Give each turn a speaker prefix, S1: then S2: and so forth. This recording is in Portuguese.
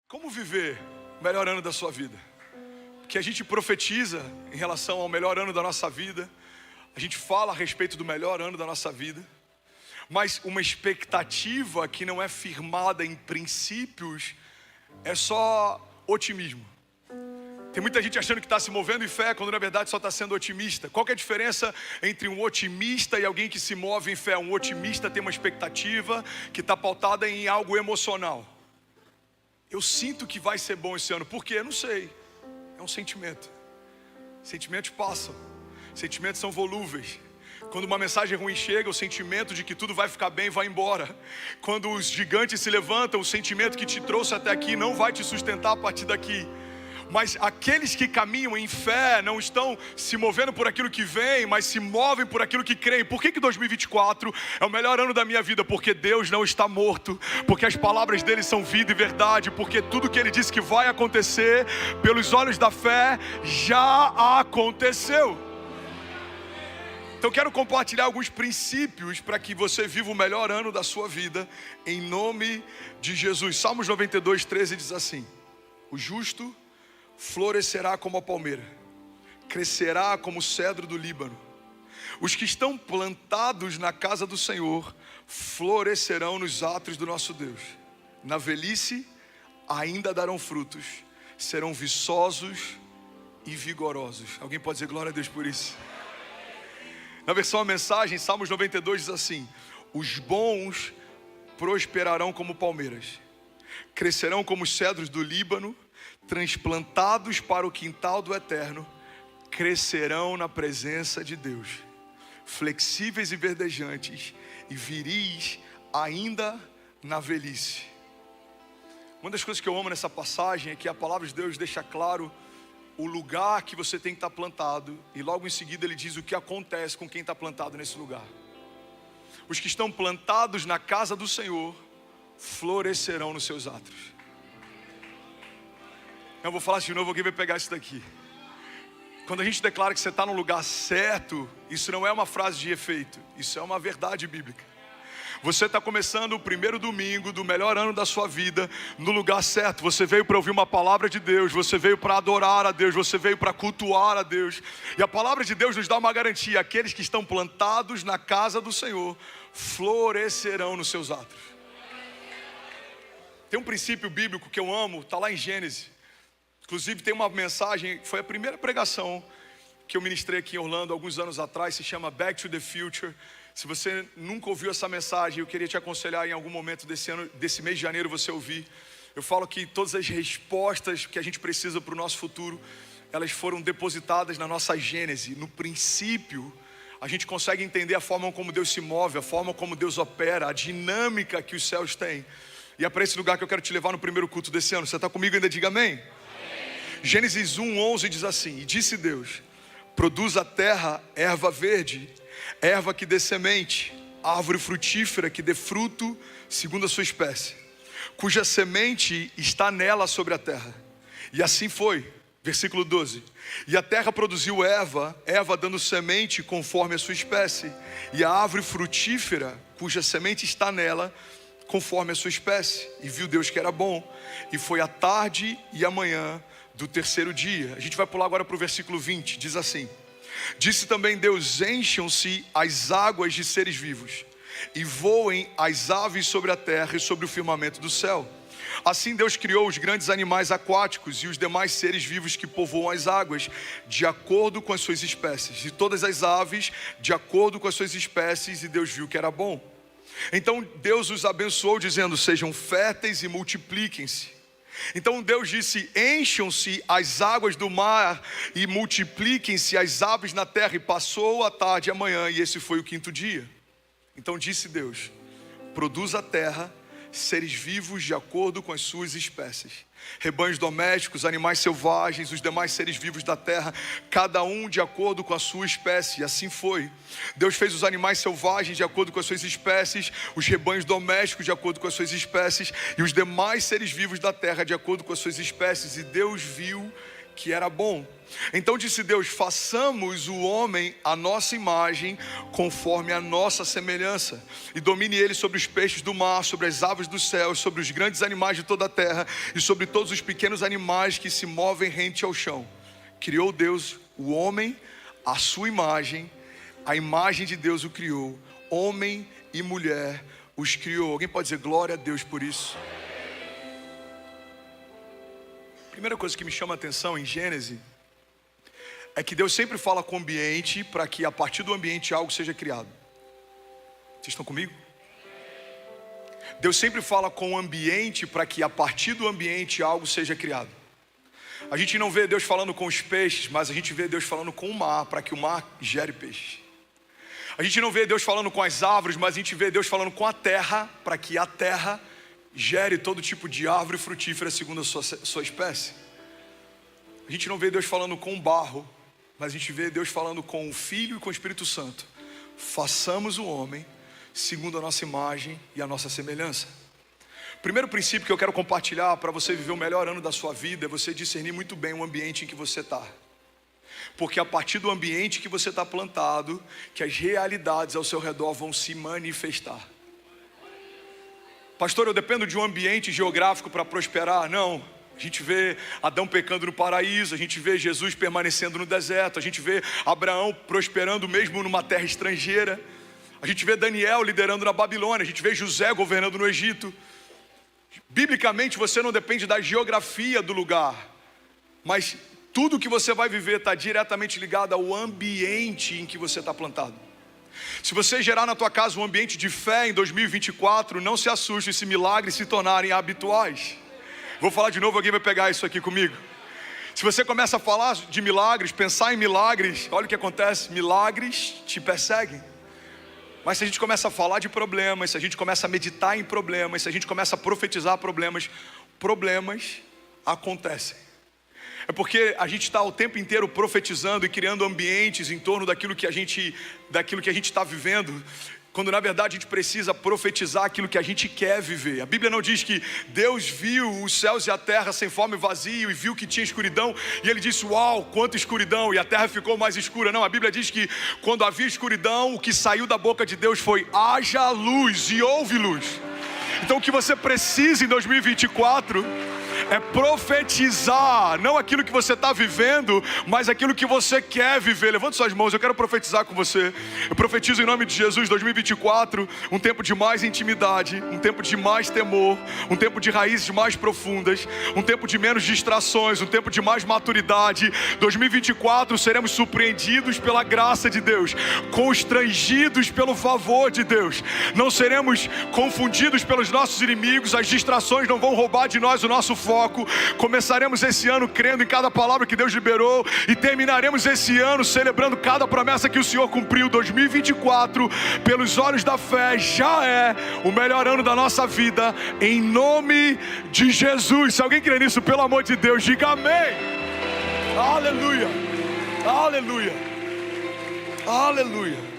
S1: Como viver o melhor ano da sua vida? Que a gente profetiza em relação ao melhor ano da nossa vida. A gente fala a respeito do melhor ano da nossa vida. Mas uma expectativa que não é firmada em princípios é só otimismo. Tem muita gente achando que está se movendo em fé, quando na verdade só está sendo otimista. Qual que é a diferença entre um otimista e alguém que se move em fé? Um otimista tem uma expectativa que está pautada em algo emocional. Eu sinto que vai ser bom esse ano. Por quê? Eu não sei. É um sentimento. Sentimentos passam. Sentimentos são volúveis. Quando uma mensagem ruim chega, o sentimento de que tudo vai ficar bem vai embora. Quando os gigantes se levantam, o sentimento que te trouxe até aqui não vai te sustentar a partir daqui. Mas aqueles que caminham em fé não estão se movendo por aquilo que vem, mas se movem por aquilo que creem. Por que 2024 é o melhor ano da minha vida? Porque Deus não está morto, porque as palavras dele são vida e verdade, porque tudo que ele disse que vai acontecer, pelos olhos da fé, já aconteceu. Então quero compartilhar alguns princípios para que você viva o melhor ano da sua vida, em nome de Jesus. Salmos 92, 13 diz assim: o justo florescerá como a palmeira, crescerá como o cedro do Líbano. Os que estão plantados na casa do Senhor florescerão nos átrios do nosso Deus. Na velhice ainda darão frutos, serão viçosos e vigorosos. Alguém pode dizer glória a Deus por isso? Na versão a mensagem, Salmos 92 diz assim: os bons prosperarão como palmeiras, crescerão como os cedros do Líbano, transplantados para o quintal do Eterno, crescerão na presença de Deus, flexíveis e verdejantes e viris ainda na velhice. Uma das coisas que eu amo nessa passagem é que a palavra de Deus deixa claro o lugar que você tem que estar plantado, e logo em seguida ele diz o que acontece com quem está plantado nesse lugar. Os que estão plantados na casa do Senhor florescerão nos seus átrios. Eu vou falar de novo, alguém vai pegar isso daqui. Quando a gente declara que você está no lugar certo, isso não é uma frase de efeito, isso é uma verdade bíblica. Você está começando o primeiro domingo do melhor ano da sua vida no lugar certo. Você veio para ouvir uma palavra de Deus, você veio para adorar a Deus, você veio para cultuar a Deus. E a palavra de Deus nos dá uma garantia: aqueles que estão plantados na casa do Senhor florescerão nos seus átrios. Tem um princípio bíblico que eu amo, está lá em Gênesis. Inclusive tem uma mensagem, foi a primeira pregação que eu ministrei aqui em Orlando alguns anos atrás, se chama Back to the Future. Se você nunca ouviu essa mensagem, eu queria te aconselhar em algum momento desse ano, desse mês de janeiro, você ouvir. Eu falo que todas as respostas que a gente precisa para o nosso futuro, elas foram depositadas na nossa Gênese. No princípio, a gente consegue entender a forma como Deus se move, a forma como Deus opera, a dinâmica que os céus têm. E é para esse lugar que eu quero te levar no primeiro culto desse ano. Você está comigo ainda? Diga amém. Gênesis 1:11 diz assim: e disse Deus: produz a terra erva verde, erva que dê semente, árvore frutífera que dê fruto segundo a sua espécie, cuja semente está nela sobre a terra. E assim foi. Versículo 12: e a terra produziu erva dando semente conforme a sua espécie, e a árvore frutífera cuja semente está nela conforme a sua espécie. E viu Deus que era bom, e foi a tarde e a manhã do terceiro dia. A gente vai pular agora para o versículo 20, diz assim: disse também Deus: encham-se as águas de seres vivos, e voem as aves sobre a terra e sobre o firmamento do céu. Assim Deus criou os grandes animais aquáticos e os demais seres vivos que povoam as águas, de acordo com as suas espécies, e todas as aves de acordo com as suas espécies, e Deus viu que era bom. Então Deus os abençoou, dizendo: sejam férteis e multipliquem-se. Então Deus disse: encham-se as águas do mar e multipliquem-se as aves na terra. E passou a tarde e a manhã, e esse foi o quinto dia. Então disse Deus: produz a terra seres vivos de acordo com as suas espécies, rebanhos domésticos, animais selvagens, os demais seres vivos da terra, cada um de acordo com a sua espécie. E assim foi. Deus fez os animais selvagens de acordo com as suas espécies, os rebanhos domésticos de acordo com as suas espécies, e os demais seres vivos da terra de acordo com as suas espécies. E Deus viu que era bom. Então disse Deus: façamos o homem à nossa imagem, conforme a nossa semelhança, e domine ele sobre os peixes do mar, sobre as aves dos céus, sobre os grandes animais de toda a terra e sobre todos os pequenos animais que se movem rente ao chão. Criou Deus o homem à sua imagem, a imagem de Deus o criou, homem e mulher os criou. Alguém pode dizer glória a Deus por isso? Primeira coisa que me chama a atenção em Gênesis é que Deus sempre fala com o ambiente para que a partir do ambiente algo seja criado. Vocês estão comigo? Deus sempre fala com o ambiente para que a partir do ambiente algo seja criado. A gente não vê Deus falando com os peixes, mas a gente vê Deus falando com o mar, para que o mar gere peixe. A gente não vê Deus falando com as árvores, mas a gente vê Deus falando com a terra, para que a terra gere todo tipo de árvore frutífera segundo a sua espécie. A gente não vê Deus falando com o barro, mas a gente vê Deus falando com o Filho e com o Espírito Santo. Façamos o homem segundo a nossa imagem e a nossa semelhança. Primeiro princípio que eu quero compartilhar para você viver o melhor ano da sua vida é você discernir muito bem o ambiente em que você está. Porque a partir do ambiente que você está plantado, que as realidades ao seu redor vão se manifestar. Pastor, eu dependo de um ambiente geográfico para prosperar? Não. A gente vê Adão pecando no paraíso, a gente vê Jesus permanecendo no deserto, a gente vê Abraão prosperando mesmo numa terra estrangeira, a gente vê Daniel liderando na Babilônia, a gente vê José governando no Egito. Biblicamente você não depende da geografia do lugar, mas tudo que você vai viver está diretamente ligado ao ambiente em que você está plantado. Se você gerar na tua casa um ambiente de fé em 2024, não se assuste se milagres se tornarem habituais. Vou falar de novo, alguém vai pegar isso aqui comigo. Se você começa a falar de milagres, pensar em milagres, olha o que acontece, milagres te perseguem. Mas se a gente começa a falar de problemas, se a gente começa a meditar em problemas, se a gente começa a profetizar problemas, problemas acontecem. É porque a gente está o tempo inteiro profetizando e criando ambientes em torno daquilo que a gente está vivendo, quando na verdade a gente precisa profetizar aquilo que a gente quer viver. A Bíblia não diz que Deus viu os céus e a terra sem forma e vazio e viu que tinha escuridão e ele disse: uau, quanta escuridão, e a terra ficou mais escura. Não, a Bíblia diz que quando havia escuridão, o que saiu da boca de Deus foi: haja luz, e houve luz. Então o que você precisa em 2024 é profetizar, não aquilo que você está vivendo, mas aquilo que você quer viver. Levante suas mãos, eu quero profetizar com você. Eu profetizo em nome de Jesus, 2024, um tempo de mais intimidade, um tempo de mais temor, um tempo de raízes mais profundas, um tempo de menos distrações, um tempo de mais maturidade. 2024 seremos surpreendidos pela graça de Deus, constrangidos pelo favor de Deus. Não seremos confundidos pelos nossos inimigos, as distrações não vão roubar de nós o nosso foco. Começaremos esse ano crendo em cada palavra que Deus liberou e terminaremos esse ano celebrando cada promessa que o Senhor cumpriu. 2024, pelos olhos da fé, já é o melhor ano da nossa vida, em nome de Jesus. Se alguém crê nisso, pelo amor de Deus, diga amém. Aleluia, aleluia, aleluia.